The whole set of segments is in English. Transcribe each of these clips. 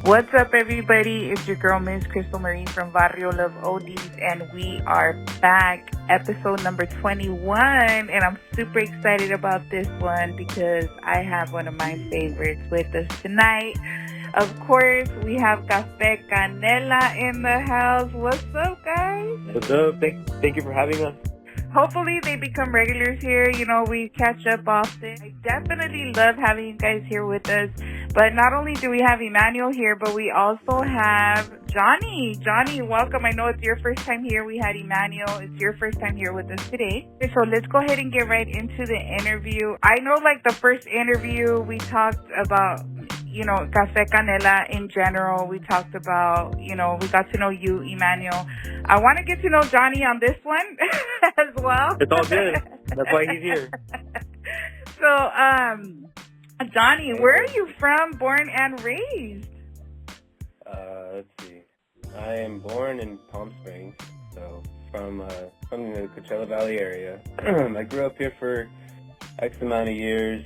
What's up, everybody? It's your girl, Miss Crystal Marie from Barrio Love Oldies, and we are back, episode number 21. And I'm super excited about this one because I have one of my favorites with us tonight. Of course, we have Café Canela in the house. What's up, guys? What's up? Thank you for having us. Hopefully they become regulars here. You know, we catch up often. I definitely love having you guys here with us. But not only do we have Emmanuel here, but we also have Johnny. Johnny, welcome. I know it's your first time here. We had Emmanuel. It's your first time here with us today. So let's go ahead and get right into the interview. I know, like, the first interview we talked about, you know, Café Canela in general. We talked about, you know, we got to know you, Emmanuel. I want to get to know Johnny on this one as well. It's all good. That's why he's here. So, Johnny, where are you from, born and raised? Let's see. I am born in Palm Springs, so from the Coachella Valley area. I grew up here for X amount of years,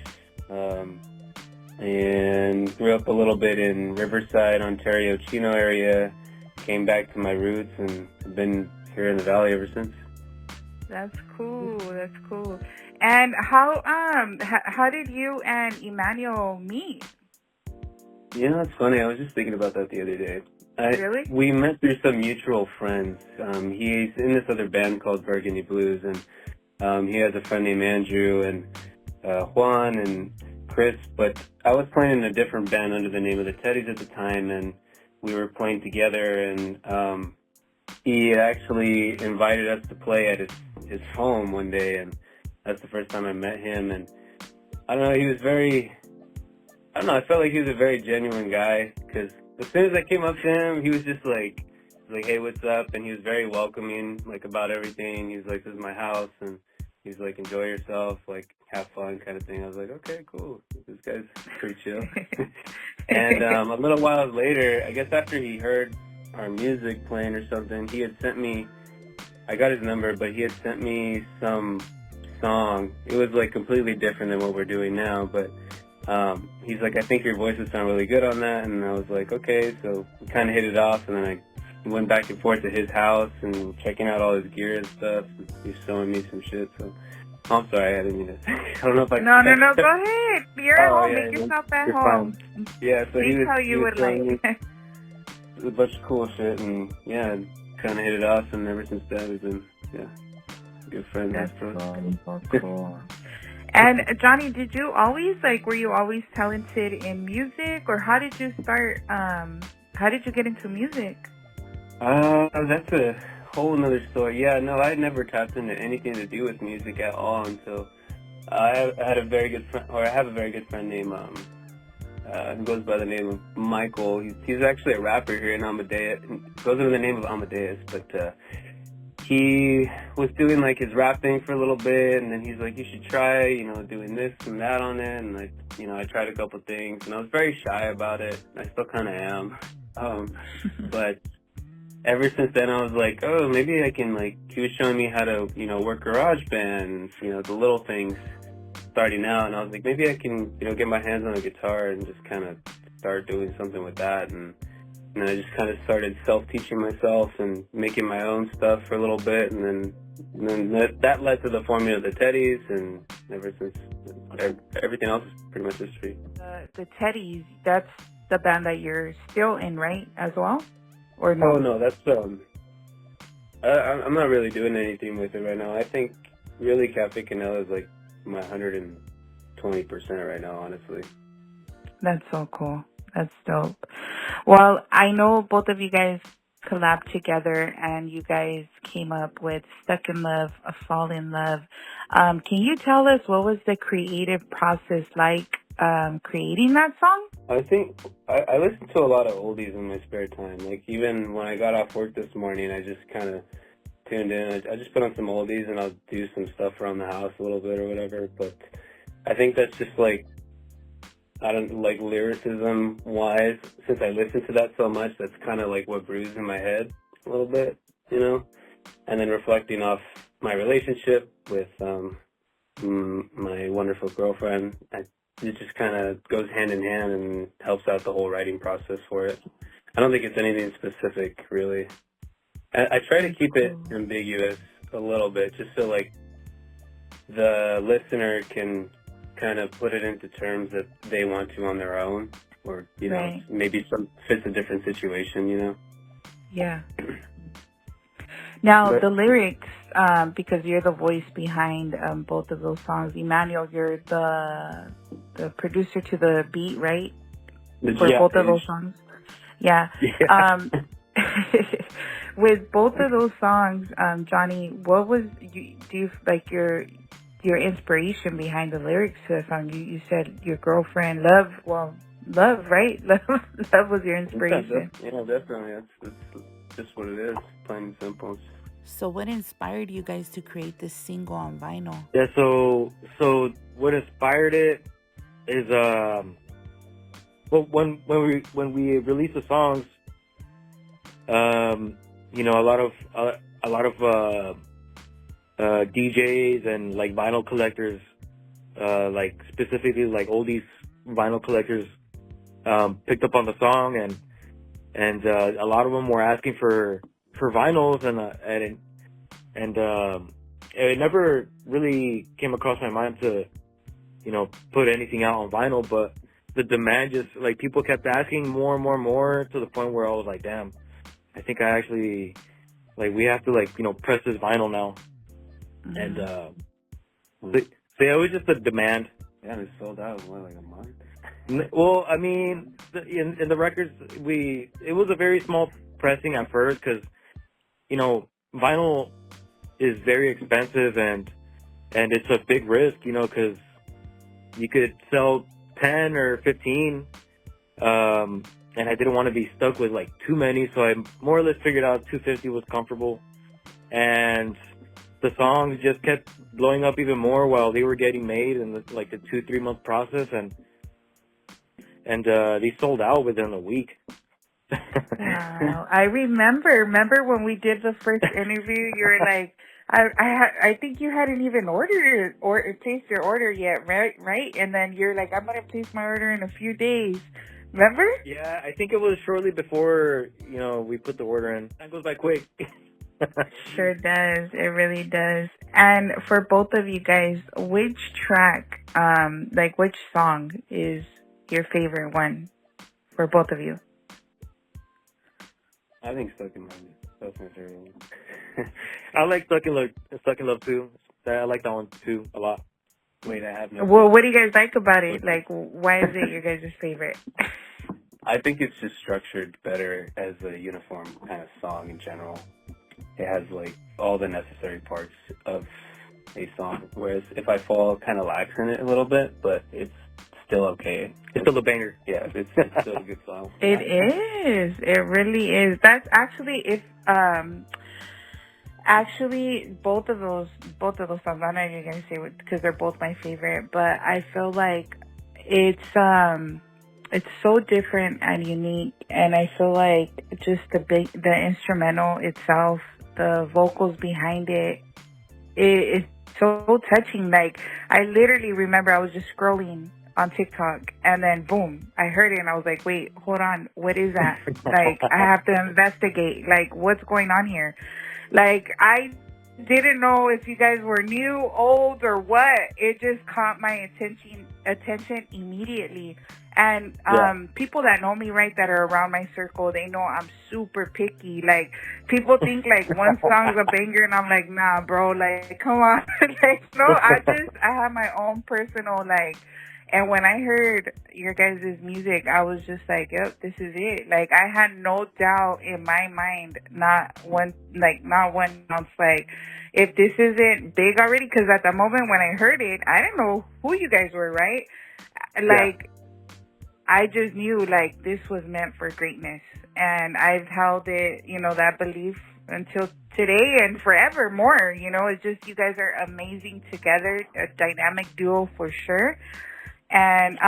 and grew up a little bit in Riverside, Ontario, Chino area. Came back to my roots and have been here in the valley ever since. That's cool. That's cool. And how did you and Emmanuel meet? You know, it's funny. I was just thinking about that the other day. Really? We met through some mutual friends. He's in this other band called Burgundy Blues, and he has a friend named Andrew and Juan and Chris. But I was playing in a different band under the name of the Teddies at the time, and we were playing together. And he actually invited us to play at his home one day, and that's the first time I met him. And I don't know, I felt like he was a very genuine guy, because as soon as I came up to him, he was just like, hey, what's up? And he was very welcoming, like, about everything. He was like, this is my house, and he's like, enjoy yourself, like, have fun kind of thing. I was like, okay, cool. This guy's pretty chill. And a little while later, I guess after he heard our music playing or something, he had sent me, I got his number, but he had sent me some song. It was like completely different than what we're doing now, but he's like, I think your voice would sound really good on that. And I was like, okay. So we kind of hit it off, and then I went back and forth to his house and checking out all his gear and stuff. And he was showing me some shit. So I'm sorry, I didn't mean to. I don't know if I. No, go ahead. You're at home. Yeah, Make yourself at you're home. Fine. Yeah, so Please he was. how you would like. A bunch of cool shit, and yeah, kind of hit it off, and ever since then we've been good friends. That's so cool. And Johnny, were you always talented in music, or how did you start? How did you get into music? That's a whole nother story. Yeah, no, I never tapped into anything to do with music at all until I had a very good friend, or I have a very good friend named who goes by the name of Michael. He's actually a rapper here in Amadeus. Goes under the name of Amadeus, but he was doing like his rap thing for a little bit, and then he's like, you should try, you know, doing this and that on it. And I tried a couple things, and I was very shy about it. I still kind of am. But ever since then, I was like, oh, maybe I can, like, he was showing me how to, you know, work GarageBand, you know, the little things starting out. And I was like, maybe I can, you know, get my hands on a guitar and just kind of start doing something with that. And I just kind of started self-teaching myself and making my own stuff for a little bit. And then that led to the forming of the Teddies. And ever since, everything else is pretty much history. The Teddies, that's the band that you're still in, right, as well? Or no? Oh, no, that's, I'm not really doing anything with it right now. I think really Café Canela is like my 120% right now, honestly. That's so cool. That's dope. Well, I know both of you guys collabed together, and you guys came up with Stuck in Love, Fall in Love. Can you tell us what was the creative process like creating that song? I think I listen to a lot of oldies in my spare time. Like, even when I got off work this morning, I just kind of tuned in. I just put on some oldies, and I'll do some stuff around the house a little bit or whatever. But I think that's just like, I don't like lyricism wise, since I listen to that so much, that's kind of like what brews in my head a little bit, you know? And then reflecting off my relationship with my wonderful girlfriend, it just kind of goes hand in hand and helps out the whole writing process for it. I don't think it's anything specific, really. I try to keep it ambiguous a little bit, just so like the listener can kind of put it into terms that they want to on their own, or you know, Right. maybe some fits a different situation, you know. Yeah. Now But the lyrics, because you're the voice behind both of those songs. Emmanuel, you're the producer to the beat, right? For yeah, both of those songs. Yeah. yeah. With both of those songs, Johnny, what was do you like your inspiration behind the lyrics to the song? You said your girlfriend, love, right? Love was your inspiration. Yeah, definitely. That's just what it is, plain and simple. So what inspired you guys to create this single on vinyl? Yeah, so what inspired it is well, when we released the songs, you know, a lot of DJs and like vinyl collectors, like specifically like oldies vinyl collectors, picked up on the song, and a lot of them were asking for vinyls, and it never really came across my mind to, you know, put anything out on vinyl, but the demand just, like, people kept asking more and more and more, to the point where I was like, damn, I think I actually, like, we have to, like, you know, press this vinyl now. Mm-hmm. And so yeah, it was just a demand. Yeah, it sold out in like a month. Well, I mean, in the records, it was a very small pressing at first, because, you know, vinyl is very expensive, and it's a big risk, you know, because you could sell 10 or 15, and I didn't want to be stuck with like too many, so I more or less figured out 250 was comfortable, and the songs just kept blowing up even more while they were getting made in like the 2-3 month process, and they sold out within a week. Wow. I remember when we did the first interview, you were like, I think you hadn't even ordered or placed your order yet, right? And then you're like, I'm going to place my order in a few days. Remember? Yeah, I think it was shortly before, you know, we put the order in. That goes by quick. Sure does. It really does. And for both of you guys, which track, like which song is your favorite one for both of you? I think Stuck in Love. That's my favorite one. I like Stuck in Love too. I like that one too a lot. Wait, I have no. Well, what do you guys like about it? Like, why is it your guys' favorite? I think it's just structured better as a uniform kind of song in general. It has like all the necessary parts of a song, whereas If I Fall kind of lacks in it a little bit, but it's still okay. It's still a banger. Yeah, it's still a good song. It is. It really is. That's actually actually both of those songs. I'm not even gonna say it because they're both my favorite, but I feel like it's so different and unique, and I feel like just the instrumental itself, the vocals behind it, it's so touching. Like, I literally remember I was just scrolling on TikTok, and then boom, I heard it, and I was like, wait, hold on, what is that? Like, I have to investigate, like, what's going on here? Like, I didn't know if you guys were new, old, or what. It just caught my attention immediately. And people that know me, right, that are around my circle, they know I'm super picky. Like, people think like one song's a banger, and I'm like, nah, bro, like, come on. Like, no, I have my own personal, like. And when I heard your guys' music, I was just like, yep, this is it. Like, I had no doubt in my mind, not one ounce, like, if this isn't big already, because at the moment when I heard it, I didn't know who you guys were, right? Like, I just knew, like, this was meant for greatness. And I've held it, you know, that belief until today and forever more. You know, it's just, you guys are amazing together, a dynamic duo for sure. And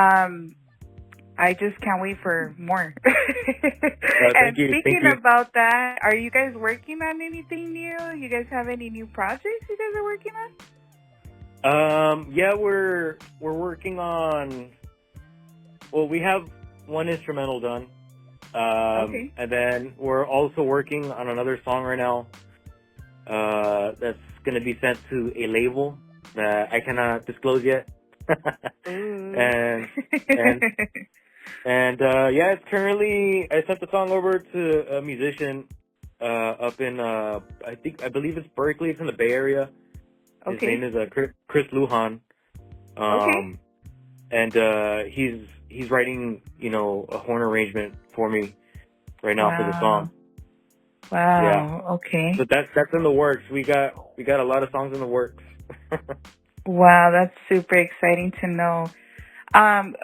I just can't wait for more. And speaking about that, are you guys working on anything new? You guys have any new projects you guys are working on? Yeah, we're working on. Well, we have one instrumental done, Okay. and then we're also working on another song right now. That's gonna be sent to a label that I cannot disclose yet. Ooh. and and yeah, it's currently. I sent the song over to a musician up in I believe it's Berkeley. It's in the Bay Area. His Okay. name is Chris Lujan. Okay. And he's writing, a horn arrangement for me right now for the Wow. song. Yeah. Wow. Okay. So that's in the works. We got a lot of songs in the works. Wow, that's super exciting to know.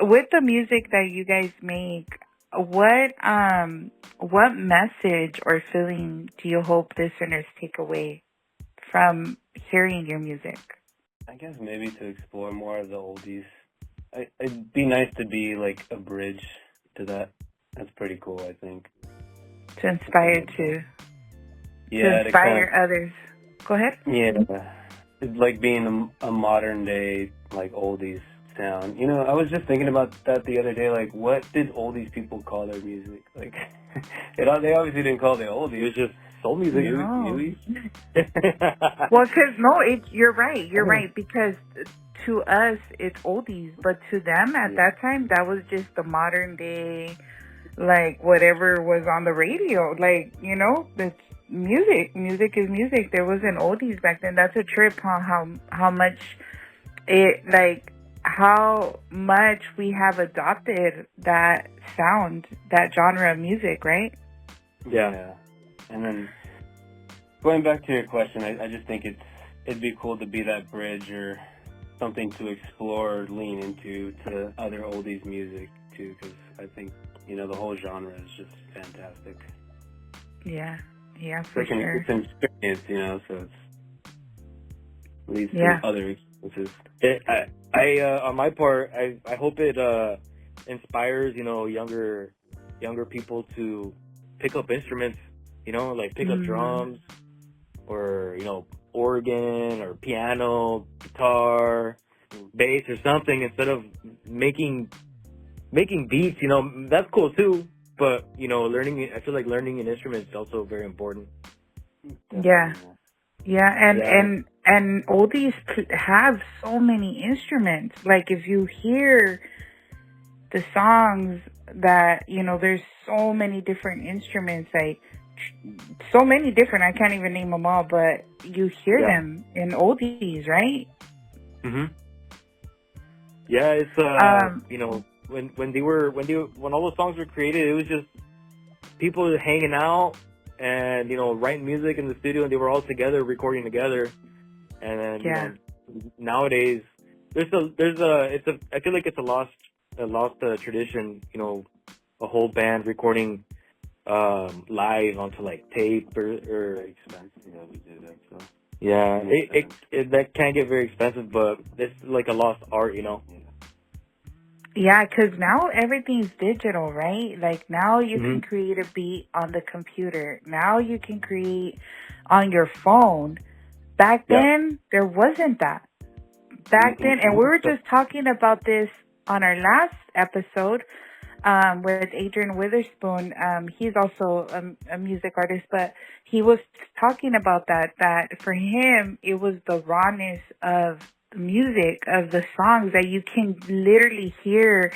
With the music that you guys make, what message or feeling do you hope listeners take away from hearing your music? I guess maybe to explore more of the oldies. It'd be nice to be like a bridge to that. That's pretty cool, I think. To inspire to Yeah, to inspire others. Go ahead. it's like being a modern day like oldies sound. I was just thinking about that the other day. Like, what did oldies people call their music? Like, they obviously didn't call it oldies. It was just soul music. No. Well, you're right. You're right, because to us it's oldies, but to them at that time that was just the modern day, like whatever was on the radio. Like, it's music. Music is music. There wasn't oldies back then. That's a trip, huh? How much how much we have adopted that sound, that genre of music, right? Yeah. And then going back to your question, I just think it'd be cool to be that bridge or something to explore or lean into to other oldies music too, because I think the whole genre is just fantastic. Yeah, for sure. It's an experience, so it leads to other experiences. I on my part, I hope it inspires younger people to pick up instruments, like pick up drums or organ or piano, guitar, bass or something, instead of making beats. That's cool too, but I feel like learning an instrument is also very important. And oldies have so many instruments. Like, if you hear the songs that there's so many different instruments, like so many different, I can't even name them all, but you hear them in oldies, right? Yeah, it's when all those songs were created, it was just people hanging out and writing music in the studio, and they were all together recording together. And then nowadays I feel like it's a lost tradition, a whole band recording live onto like tape or expensive. Yeah, we do that. So it that can get very expensive, but it's like a lost art, Yeah, because now everything's digital, right? Like, now you can create a beat on the computer. Now you can create on your phone. Back then, there wasn't that. Back then, and we were just talking about this on our last episode with Adrian Witherspoon. He's also a music artist, but he was talking about that for him, it was the rawness of the music, of the songs, that you can literally hear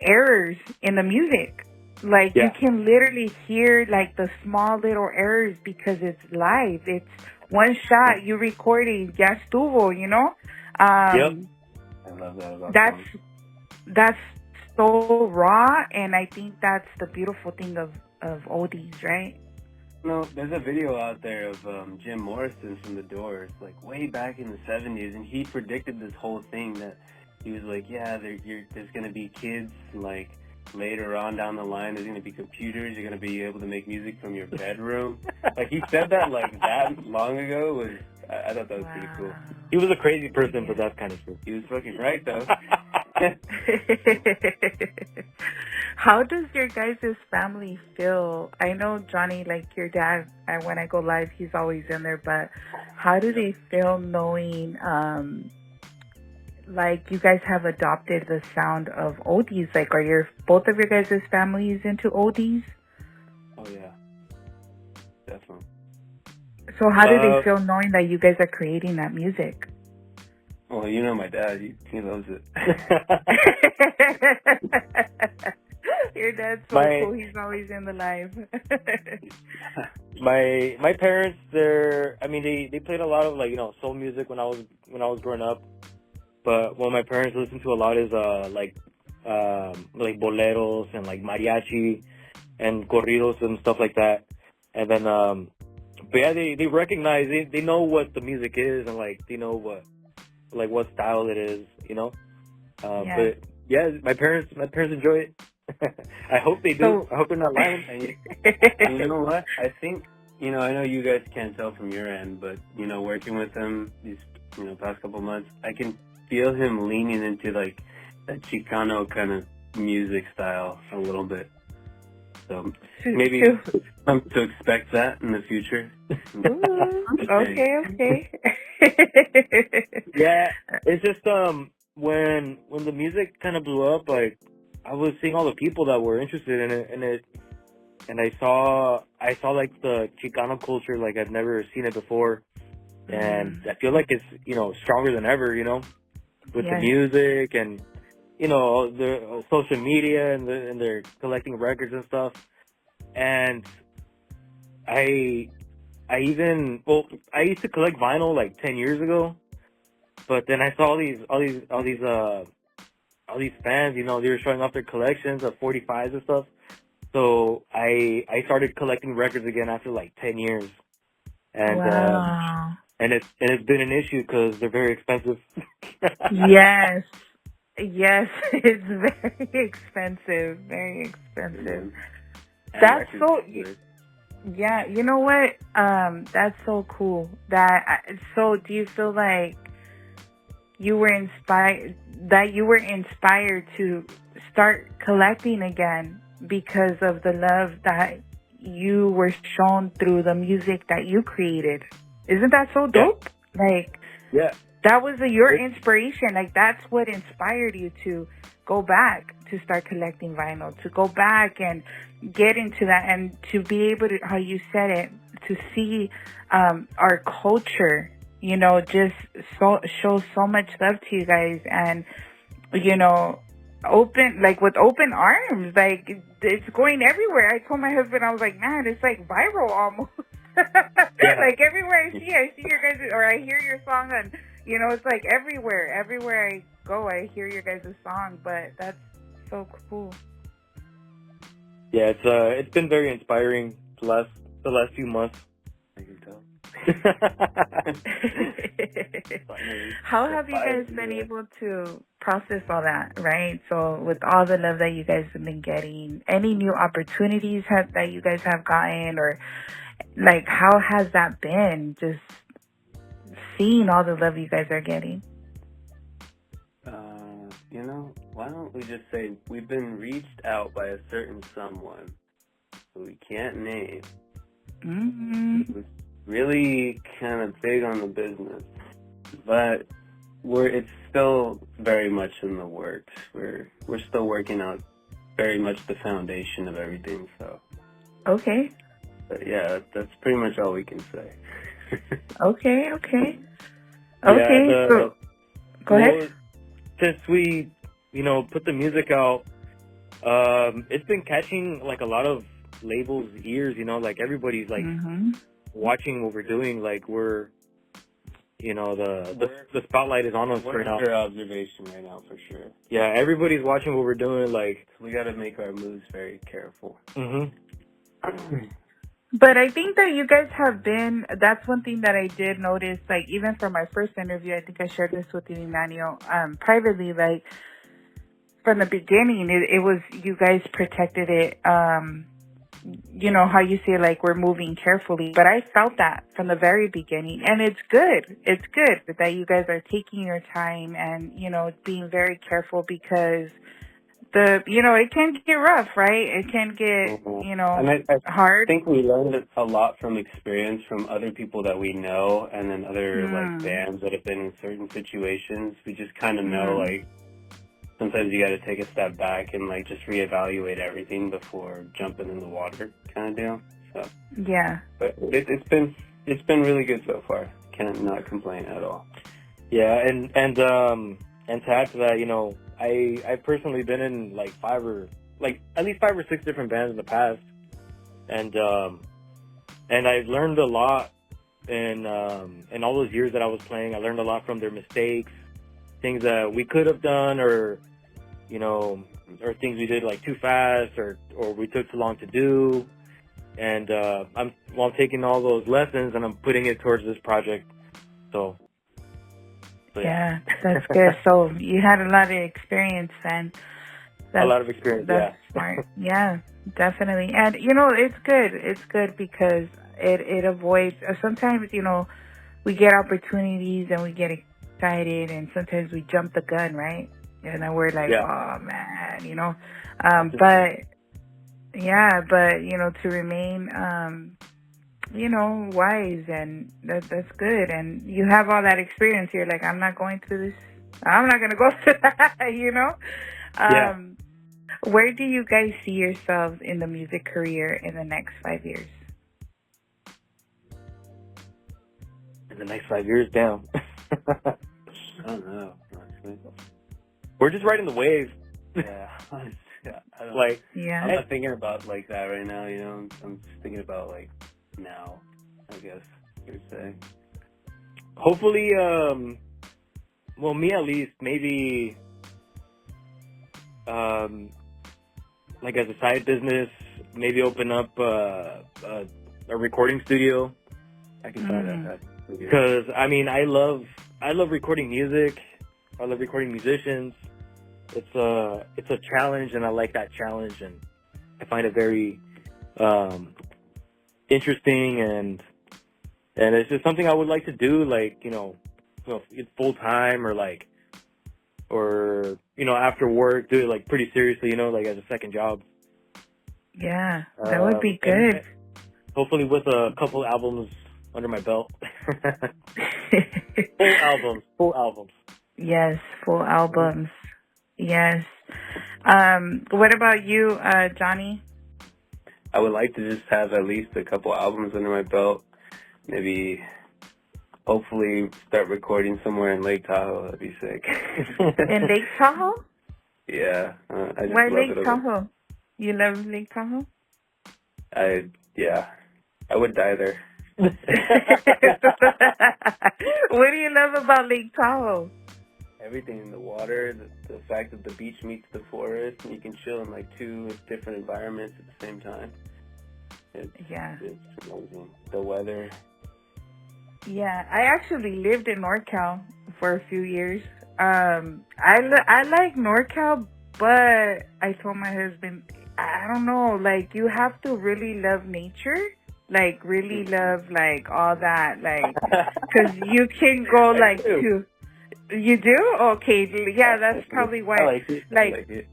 errors in the music. Like, you can literally hear like the small little errors because it's live. It's one shot, you recording, ya estuvo, I love that about that's so raw, and I think that's the beautiful thing of oldies, right? No, there's a video out there of Jim Morrison from The Doors, like way back in the 70s, and he predicted this whole thing that he was like, there's going to be kids, like later on down the line, there's going to be computers, you're going to be able to make music from your bedroom. Like, he said that like that long ago. I thought that was pretty cool. He was a crazy person, but that's kind of true. He was fucking right, though. How does your guys' family feel? I know, Johnny, like your dad, when I go live, he's always in there, but how do they feel knowing like you guys have adopted the sound of oldies? Like, are both of your guys' families into oldies? Oh yeah, definitely. So how do they feel knowing that you guys are creating that music? Well, you know my dad, he loves it. Your dad's so cool. He's always in the live. my parents, they played a lot of like, soul music when I was growing up. But what my parents listen to a lot is like boleros and like mariachi and corridos and stuff like that. And then but yeah, they recognize, they know what the music is, and like they know what style it is, Yeah. But yeah, my parents enjoy it. I hope they do. So, I hope they're not lying. And you know what? I think, I know you guys can't tell from your end, but, working with him these, past couple months, I can feel him leaning into, like, that Chicano kind of music style a little bit. So maybe come to expect that in the future. Ooh, okay. Yeah, it's just, when the music kind of blew up, like, I was seeing all the people that were interested in it, and I saw like the Chicano culture like I've never seen it before, and I feel like it's stronger than ever, with the music and the social media and they're collecting records and stuff, and I used to collect vinyl like 10 years ago, but then I saw all these fans, they were showing off their collections of 45s and stuff. So I started collecting records again after like 10 years. And wow. And it's been an issue because they're very expensive. Yes, it's very expensive. Very expensive. That's so. Yeah, you know what? That's so cool. So do you feel like you were inspired to start collecting again because of the love that you were shown through the music that you created? Isn't that so dope? Yeah. Like, yeah, that was your inspiration. Like, that's what inspired you to go back to start collecting vinyl, to go back and get into that, and to be able to, how you said it, to see our culture, just show so much love to you guys, and with open arms. Like, it's going everywhere. I told my husband, I was like, man, it's like viral almost. Like, everywhere I see your guys, or I hear your song, and it's like everywhere I go, I hear your guys' song. But that's so cool. Yeah, it's been very inspiring the last few months. I can tell. How have you guys been able to process all that, right? So with all the love that you guys have been getting, any new opportunities that you guys have gotten, or like, how has that been, just seeing all the love you guys are getting? Why don't we just say we've been reached out by a certain someone who we can't name. Mm-hmm. It was really kind of big on the business, but it's still very much in the works. We're still working out very much the foundation of everything. So okay, but yeah, that's pretty much all we can say. Okay. Yeah, So go ahead. Since we put the music out, it's been catching like a lot of labels' ears. Like, everybody's like watching what we're doing. Like, we're the spotlight is on us right now. We're under observation right now, for sure. Yeah, everybody's watching what we're doing. Like, we got to make our moves very careful. But I think that you guys have been, that's one thing that I did notice, like, even from my first interview, I think I shared this with you, Emmanuel, privately, like, from the beginning, it was, you guys protected it, how you say, like, we're moving carefully, but I felt that from the very beginning, and it's good that you guys are taking your time and, being very careful, because it can get rough, right? It can get, And I hard. think we learned a lot from experience from other people that we know, and then other like Mm. bands that have been in certain situations. We just kind of know, Mm. like, sometimes you got to take a step back and like just reevaluate everything before jumping in the water, kind of deal. So, Yeah. but it's been really good so far. Can't not complain at all. Yeah, and to add to that, I've personally been in like at least 5 or 6 different bands in the past, and I've learned a lot in all those years that I was playing. I learned a lot from their mistakes, things that we could have done, or things we did like too fast, or we took too long to do. And I'm taking all those lessons and I'm putting it towards this project. So Yeah, that's good. So you had a lot of experience then. A lot of experience, that's smart. Yeah, definitely. And, it's good. It's good because it avoids, sometimes, we get opportunities and we get excited and sometimes we jump the gun, right? And then we're like, oh, man, but, yeah, but, to remain, wise, and that's good. And you have all that experience here. Like, I'm not going through this. I'm not going to go through that, Where do you guys see yourselves in the music career in the next 5 years? In the next 5 years, damn. I don't know, honestly. We're just riding the wave. Yeah. I'm not thinking about like that right now, I'm just thinking about like now, I guess you'd say. Hopefully, well, me at least, maybe, like as a side business, maybe open up a recording studio. I can try that. Because I love recording music. I love recording musicians. It's a challenge, and I like that challenge, and I find it very interesting, and it's just something I would like to do, like full time, or after work, do it like pretty seriously, like as a second job. Yeah, that would be good. Hopefully with a couple albums under my belt. Full albums. Yes, full albums. Yes. What about you, Johnny? I would like to just have at least a couple albums under my belt. Maybe, hopefully, start recording somewhere in Lake Tahoe. That'd be sick. In Lake Tahoe? Yeah. I just Why love Lake it Tahoe? You love Lake Tahoe? I would die there. What do you love about Lake Tahoe? Everything in the water, the fact that the beach meets the forest, and you can chill in like 2 different environments at the same time. It's amazing. The weather. Yeah, I actually lived in NorCal for a few years. I like NorCal, but I told my husband, I don't know, like you have to really love nature. Like really love like all that, like, cause you can go like to. You do? Okay, yeah, that's probably why. I like it.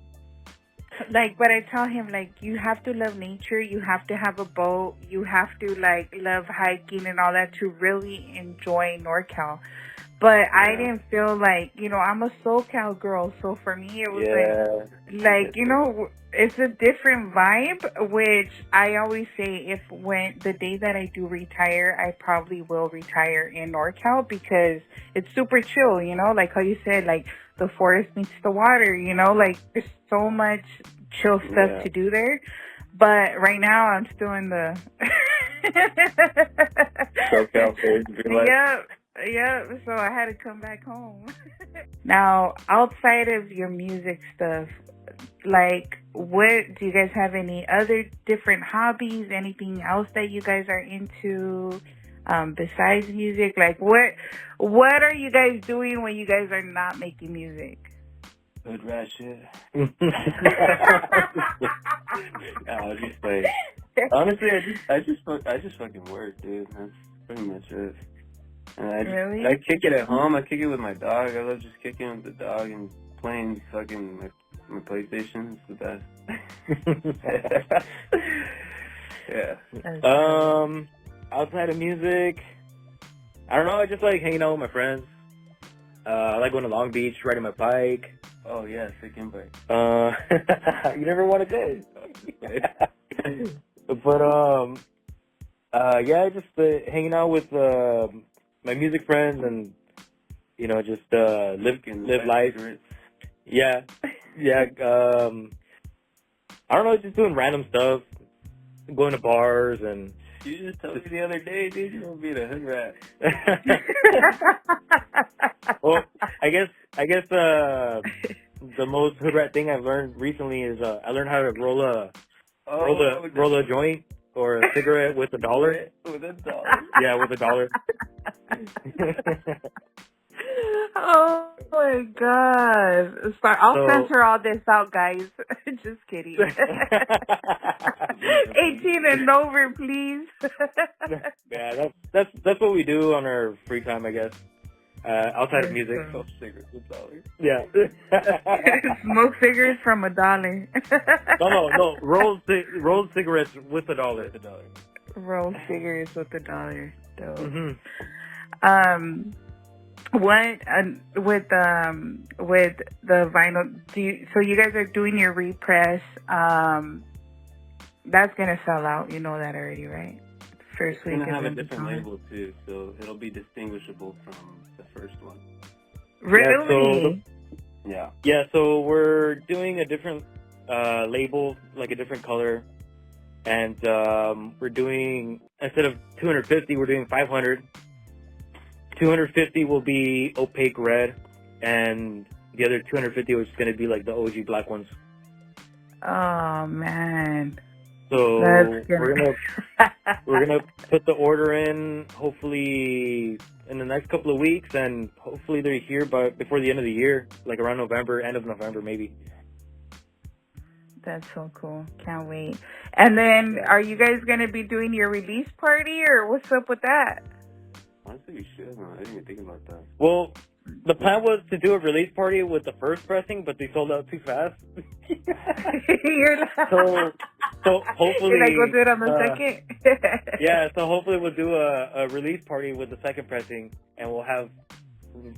Like, but I tell him, like, you have to love nature, you have to have a boat, you have to, like, love hiking and all that to really enjoy NorCal. But I didn't feel like, I'm a SoCal girl, so for me it was like, it's a different vibe, which I always say the day that I do retire, I probably will retire in NorCal because it's super chill, like how you said, like the forest meets the water, like there's so much chill stuff to do there. But right now I'm still in the SoCal phase. Yeah, so I had to come back home. Now, outside of your music stuff, like, what do you guys have any other different hobbies? Anything else that you guys are into besides music? Like, what are you guys doing when you guys are not making music? Hood rat shit. I just like, honestly, I just fucking work, dude. That's pretty much it. And I kick it at home. I kick it with my dog. I love just kicking with the dog and playing fucking My PlayStation is the best. Yeah. Outside of music, I don't know. I just like hanging out with my friends. I like going to Long Beach, riding my bike. Oh yeah, sick invite. You never want to go. But yeah, just hanging out with my music friends and just live life. Cigarettes. Yeah, yeah. I don't know, just doing random stuff, going to bars and. You just told me the other day, dude, you're gonna be the hood rat. Well, I guess the most hood rat thing I've learned recently is I learned how to roll a joint or a cigarette with $1. With $1. Yeah, with $1. Oh my god. Sorry, I'll censor all this out, guys. Just kidding. 18 and over, please. Yeah, that's what we do on our free time, I guess. Outside of music. Smoke cigarettes with $1. Yeah. Smoke cigarettes from $1. No. Rolled cigarettes with $1. Roll cigarettes with $1. Dope. Mm-hmm. What with the vinyl? So you guys are doing your repress. That's gonna sell out. You know that already, right? First week. It's gonna have a different label too, so it'll be distinguishable from the first one. Really? Yeah. Yeah. So we're doing a different label, like a different color, and we're doing, instead of 250, we're doing 500. 250 will be opaque red, and the other 250 is going to be like the OG black ones. Oh man! So we're gonna put the order in hopefully in the next couple of weeks, and hopefully they're here before the end of the year, like around November, end of November maybe. That's so cool! Can't wait. And then, are you guys going to be doing your release party, or what's up with that? Honestly, we should. I didn't even think about that. Well, the plan was to do a release party with the first pressing, but they sold out too fast. So hopefully... You're like, we'll do it on the second? Yeah, so hopefully we'll do a release party with the second pressing, and we'll have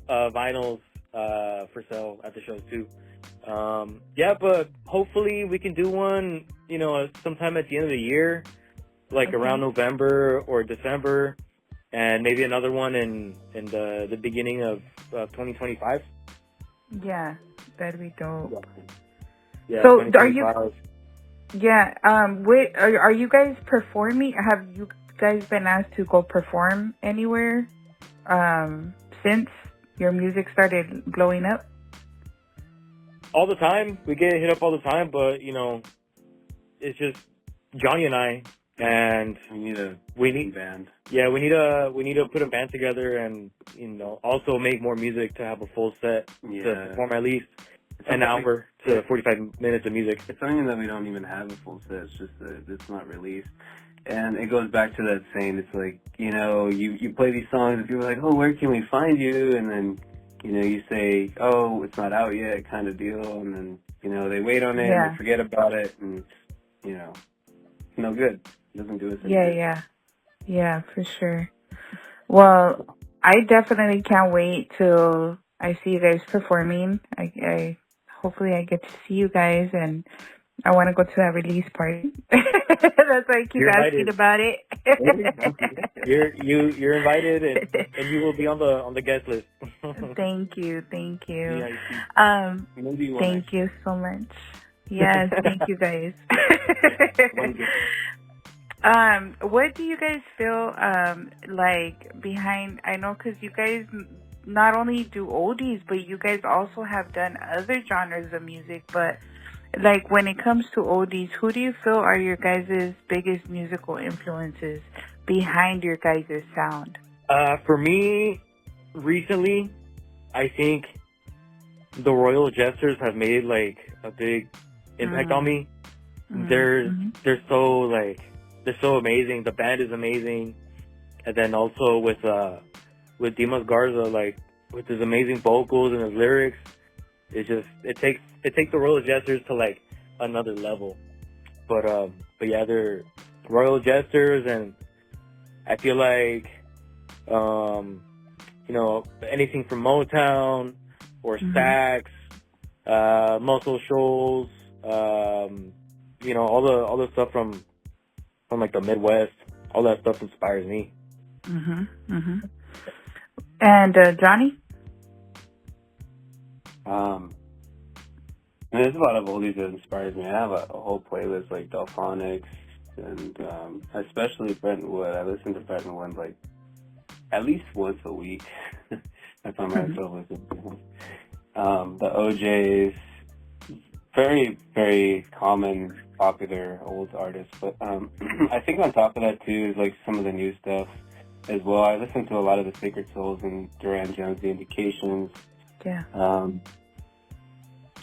vinyls for sale at the shows too. Yeah, but hopefully we can do one, sometime at the end of the year, like around November or December. And maybe another one in the beginning of 2025. Yeah, that'd be dope. Yeah, so are you? Yeah. Wait. Are you guys performing? Have you guys been asked to go perform anywhere? Since your music started blowing up? All the time. We get hit up all the time, but it's just Johnny and I. And we need a band. Yeah, we need to put a band together, and also make more music to have a full set to perform at least an hour to 45 minutes of music. It's something that we don't even have a full set. It's just that it's not released, and it goes back to that saying. It's like you play these songs and people are like, oh, where can we find you? And then you say, oh, it's not out yet, kind of deal, and then they wait on it and they forget about it, and it's no good. Doesn't do us any good. Yeah, for sure. Well, I definitely can't wait till I see you guys performing. I hopefully I get to see you guys, and I want to go to that release party. That's why I keep asking about it. You're invited, and you will be on the guest list. Thank you. Thank you so much. Yes, thank you guys. What do you guys feel like behind? I know because you guys not only do oldies, but you guys also have done other genres of music. But like when it comes to oldies, who do you feel are your guys' biggest musical influences behind your guys' sound? For me, recently, I think the Royal Jesters have made like a big impact on me. They're so amazing. The band is amazing, and then also with Dimas Garza, like with his amazing vocals and his lyrics, it takes the Royal Jesters to like another level. But yeah, they're Royal Jesters, and I feel like anything from Motown or sax, Muscle Shoals, all the stuff from like the Midwest, all that stuff inspires me. And Johnny? There's a lot of oldies that inspires me. I have a whole playlist like Delphonics and especially Bretton Wood. I listen to Bretton Wood like at least once a week. I find myself listening to them. The OJs, very, very common, popular old artists. But I think on top of that too is like some of the new stuff as well. I listen to a lot of the Sacred Souls and Duran Jones, The Indications. Yeah.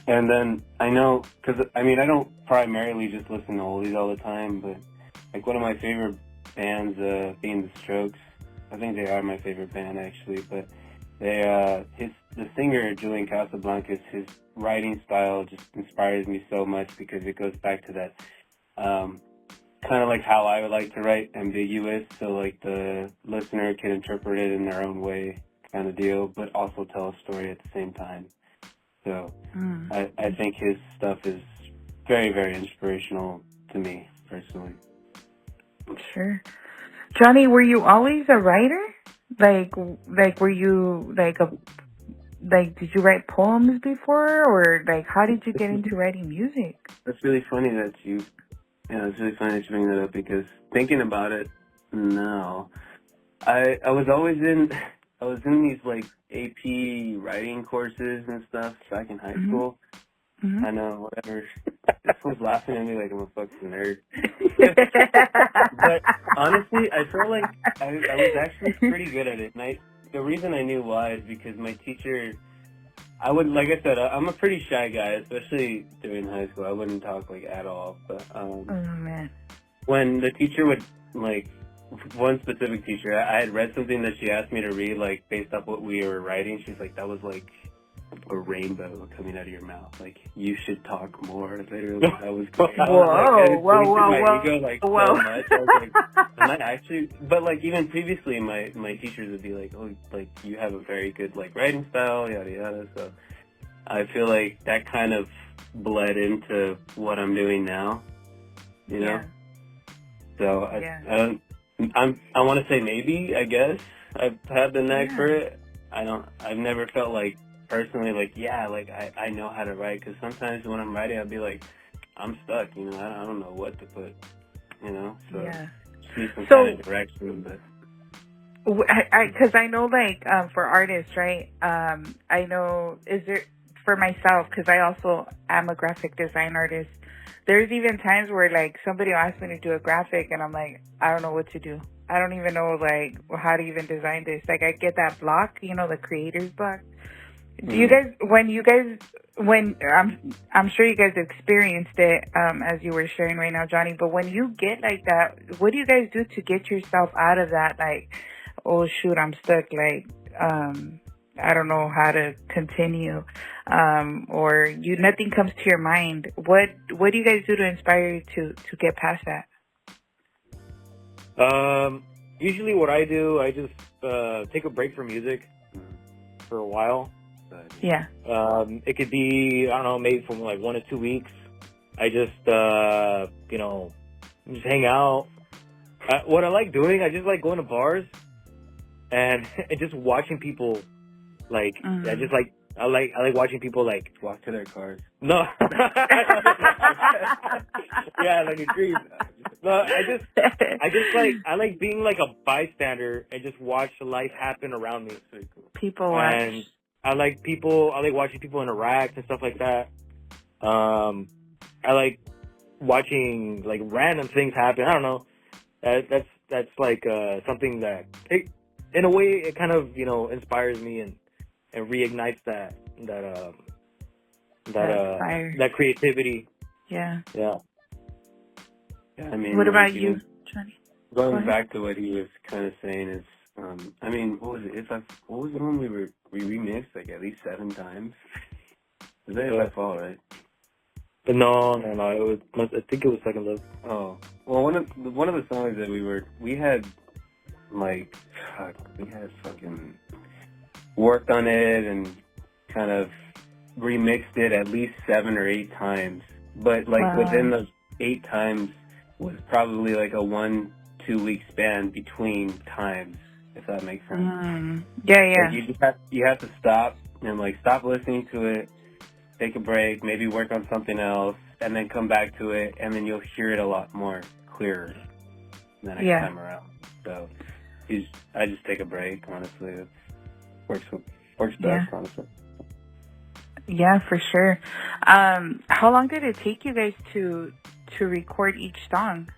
And then I know, because I mean, I don't primarily just listen to oldies all the time, but like one of my favorite bands being The Strokes. I think they are my favorite band actually, but the singer Julian Casablancas, his writing style just inspires me so much because it goes back to that kind of like how I would like to write, ambiguous, so like the listener can interpret it in their own way, kind of deal, but also tell a story at the same time. So I think his stuff is very, very inspirational to me personally. Sure. Johnny, were you always a writer? Like were you did you write poems before, or like how did you get into writing music? That's really funny that you bring that up, because thinking about it now, I was in these like AP writing courses and stuff back in high school. I know, whatever. This was laughing at me like I'm a fucking nerd. But honestly, I felt like I was actually pretty good at it. And the reason I knew why is because my teacher, like I said, I'm a pretty shy guy, especially during high school. I wouldn't talk like at all. But oh man, when the teacher would like, one specific teacher, I had read something that she asked me to read, like based off what we were writing. She's like, that was like a rainbow coming out of your mouth. Like, you should talk more. Literally, that was great. Whoa. My ego like so much. I was like, am I actually? But like even previously, my teachers would be like, oh, like you have a very good like writing style, yada yada. So I feel like that kind of bled into what I'm doing now. You know. Yeah. So I want to say maybe, I guess I've had the knack for it. I've never felt like personally like, I know how to write, because sometimes when I'm writing I'll be like, I'm stuck, I don't know what to put, so just need some kind of direction. But because I know like for artists, right, I know, for myself, because I also am a graphic design artist, there's even times where like somebody will ask me to do a graphic and I'm like, I don't know what to do. I don't even know like how to even design this. Like I get that block, the creator's block. Do you guys, when I'm sure you guys experienced it as you were sharing right now, Johnny, but when you get like that, what do you guys do to get yourself out of that? Like, oh shoot, I'm stuck. Like, I don't know how to continue, or nothing comes to your mind. What do you guys do to inspire you to get past that? Usually what I do, I just take a break from music for a while. Yeah. It could be, I don't know, maybe from like 1 to 2 weeks. I just, just hang out. What I like doing, I just like going to bars and just watching people. Like, I like watching people like walk to their cars. No. Yeah, like a dream. No, I like being like a bystander and just watch life happen around me. People watch. And I like watching people interact and stuff like that. I like watching like random things happen. I don't know. That's like something that in a way it kind of, inspires me and reignites that creativity. Yeah, I mean, what about you, Johnny? Going back to what he was kind of saying is, what was it? What was the one we remixed like at least 7 times? Is that If I Fall, right? But no. I think it was Second Love. Oh, well, one of the songs that we had fucking worked on it and kind of remixed it at least 7 or 8 times. But within those 8 times was probably like a 1-2 week span between times, if that makes sense. Yeah. Like you have to stop and stop listening to it, take a break, maybe work on something else, and then come back to it, and then you'll hear it a lot more clearer the next time around. So I just take a break, honestly. It works best, honestly. Yeah, for sure. How long did it take you guys to record each song?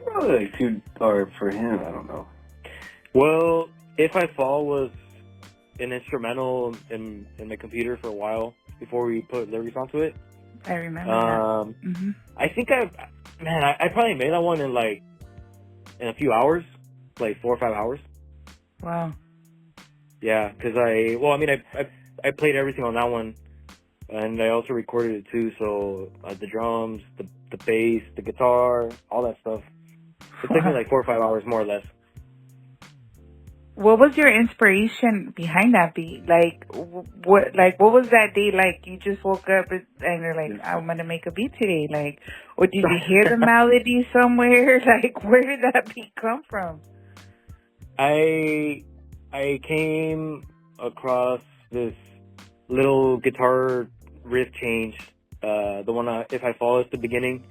Probably like 2, or for him, I don't know. Well, If I Fall was an instrumental in the computer for a while before we put lyrics onto it. I remember that. I think I probably made that one in a few hours, like 4 or 5 hours. Wow. Yeah, because I played everything on that one, and I also recorded it too. So the drums, the bass, the guitar, all that stuff. It took me like 4 or 5 hours, more or less. What was your inspiration behind that beat? What was that day like? You just woke up and you're like, I'm gonna make a beat today. Or did you hear the melody somewhere? Where did that beat come from? I came across this little guitar riff change. The one If I Fall at the beginning.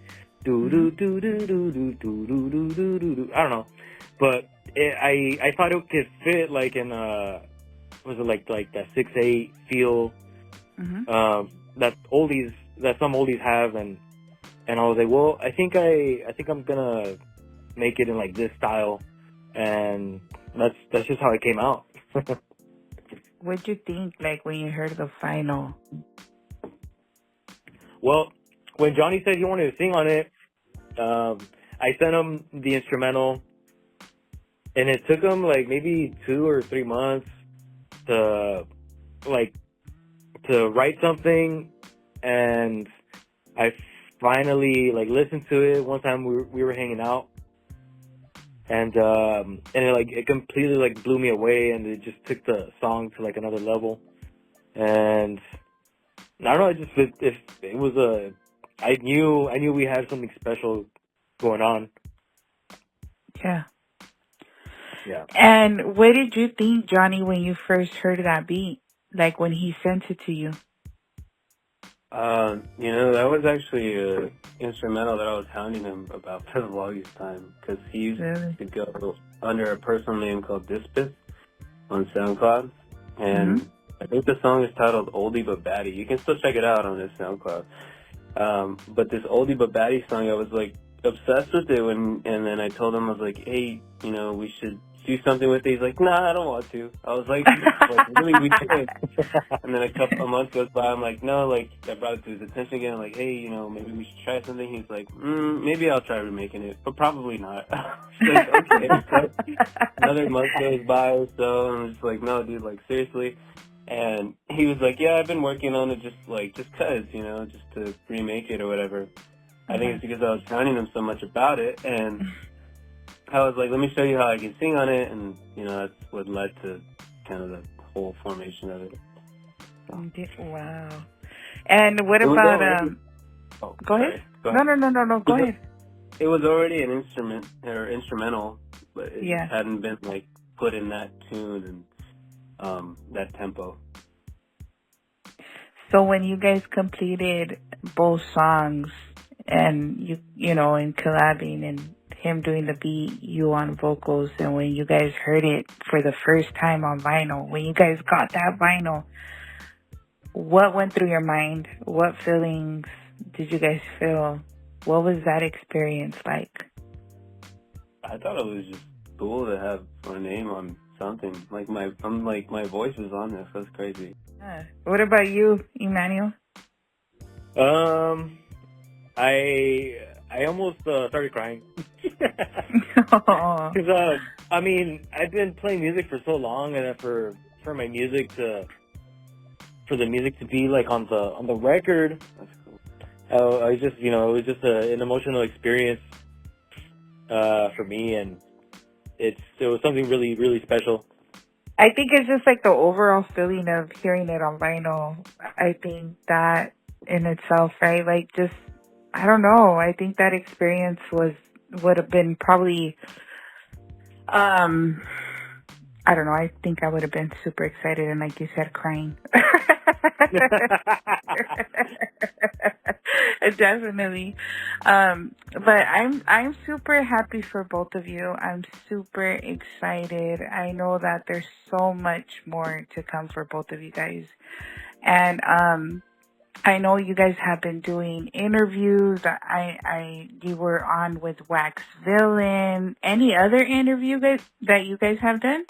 Do do do do do do do do do do do. I don't know, but I thought it could fit in was it like that 6/8 feel that some oldies have, and I was like, well, I think I'm gonna make it in this style, and that's just how it came out. What'd you think when you heard the final? Well, when Johnny said he wanted to sing on it, I sent him the instrumental. And it took him maybe 2 or 3 months to write something, and I finally listened to it one time we were hanging out, and it completely blew me away, and it just took the song to another level. And I don't know, it was I knew we had something special going on. Yeah. Yeah. And what did you think, Johnny, when you first heard that beat? When he sent it to you? That was actually an instrumental that I was hounding him about for the longest time, because he used to go under a personal name called Dispus on SoundCloud, and I think the song is titled Oldie But Baddie. You can still check it out on his SoundCloud. But this Oldie But Baddie song, I was obsessed with it and then I told him, I was like, hey, we should do something with it. He's like, nah, I don't want to. I was like really, we should. And then a couple of months goes by, I'm like, no, I brought it to his attention again. I'm like, hey, maybe we should try something. He's like, maybe I'll try remaking it, but probably not. Okay. So another month goes by or so, and I'm just like, no, dude, seriously. And he was like, yeah, I've been working on it just cause, just to remake it or whatever. I think it's because I was hounding him so much about it, and I was like, let me show you how I can sing on it, and, that's what led to kind of the whole formation of it. So. Wow. And what about, go ahead. No, go ahead. It was already an instrumental, but it just hadn't been, put in that tune and that tempo. So when you guys completed both songs, and in collabing and him doing the beat, you on vocals, and when you guys heard it for the first time on vinyl, when you guys got that vinyl, what went through your mind? What feelings did you guys feel? What was that experience like? I thought it was just cool to have my name on something. My voice is on this. That's crazy. Yeah. What about you, Emmanuel? I almost started crying. Because, I've been playing music for so long, and for my music to for the music to be like on the record. That's cool. I was just, it was just an emotional experience for me, and it was something really, really special. I think it's just like the overall feeling of hearing it on vinyl. I think that in itself, right? Like just, I don't know. I think that experience would have been probably, I don't know. I think I would have been super excited and, like you said, crying. Definitely. But I'm super happy for both of you. I'm super excited. I know that there's so much more to come for both of you guys. And I know you guys have been doing interviews. You were on with Wax Villain. Any other interview that you guys have done?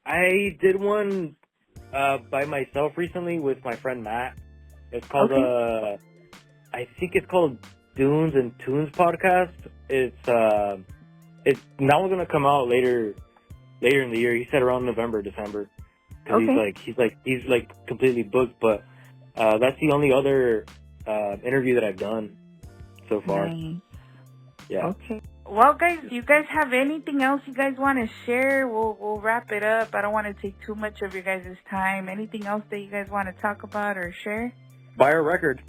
I did one by myself recently with my friend Matt. It's called I think it's called Dunes and Tunes podcast. It's now gonna come out later in the year. He said around November, December. Cause he's completely booked, but that's the only other interview that I've done so far. Nice. Yeah. Okay. Well, guys, you guys have anything else you guys want to share? We'll wrap it up. I don't want to take too much of your guys' time. Anything else that you guys want to talk about or share? Buy our record.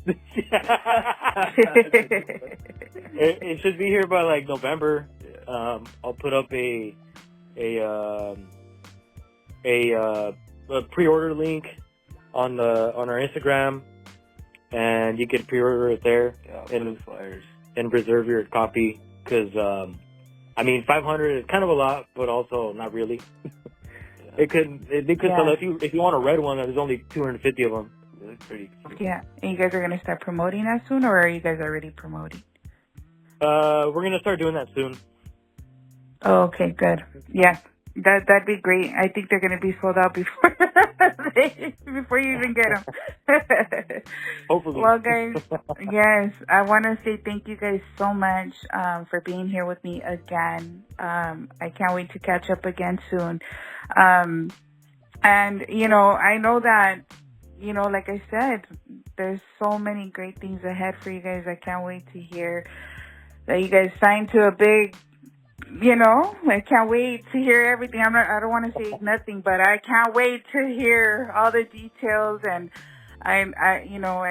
It should be here by like November. I'll put up a pre-order link on our Instagram, and you can pre-order it there and reserve your copy. Because 500 is kind of a lot, but also not really. They could sell if you want a red one. There's only 250 of them. It's pretty. Yeah, and you guys are gonna start promoting that soon, or are you guys already promoting? We're gonna start doing that soon. Oh, okay, good. Yeah, that'd be great. I think they're gonna be sold out before before you even get them. Hopefully. Well, guys, yes, I want to say thank you guys so much for being here with me again. I can't wait to catch up again soon. And I know that, like I said, there's so many great things ahead for you guys. I can't wait to hear that you guys signed to a big, I can't wait to hear everything. I don't want to say nothing, but I can't wait to hear all the details. And I know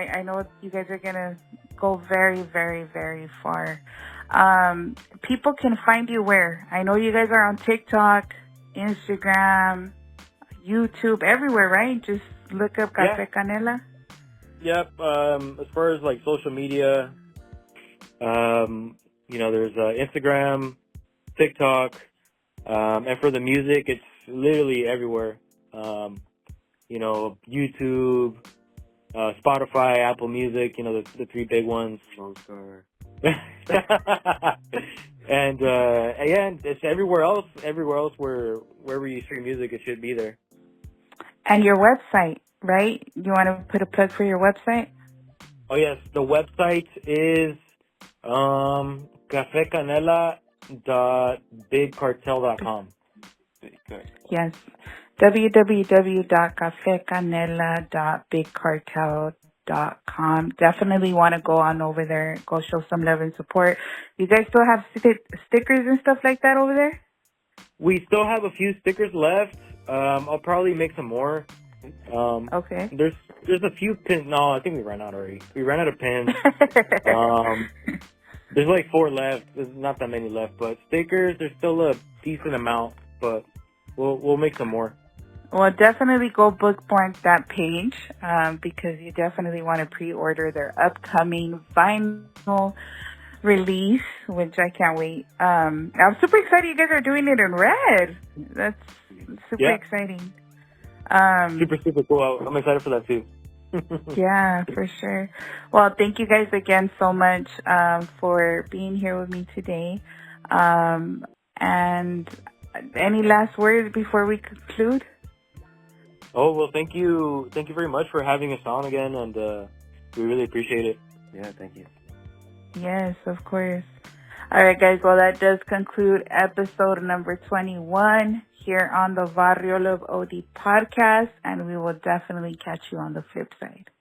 you guys are going to go very, very, very far. People can find you where? I know you guys are on TikTok, Instagram, YouTube, everywhere, right? Just look up Café Canela. Yep. As far as like social media, there's Instagram, TikTok, and for the music, it's literally everywhere. YouTube, Spotify, Apple Music, the three big ones. And it's everywhere else wherever you stream music, it should be there. And your website, right? You want to put a plug for your website? Oh yes, the website is cafecanela.bigcartel.com. Yes, www.cafecanela.bigcartel.com. Definitely want to go on over there, go show some love and support. You guys still have stickers and stuff like that over there? We still have a few stickers left. I'll probably make some more. Okay. There's a few pins. No, I think we ran out already. We ran out of pins. There's like 4 left. There's not that many left, but stickers, there's still a decent amount, but we'll make some more. Well, definitely go bookmark that page because you definitely want to pre-order their upcoming vinyl release, which I can't wait. I'm super excited you guys are doing it in red. That's super exciting. Super cool. I'm excited for that too. Yeah, for sure. Well, thank you guys again so much for being here with me today. And any last words before we conclude? Oh, well, thank you very much for having us on again, and we really appreciate it. Yeah, thank you. Yes, of course. All right, guys. Well, that does conclude episode number 21 here on the Barrio Love OD podcast, and we will definitely catch you on the flip side.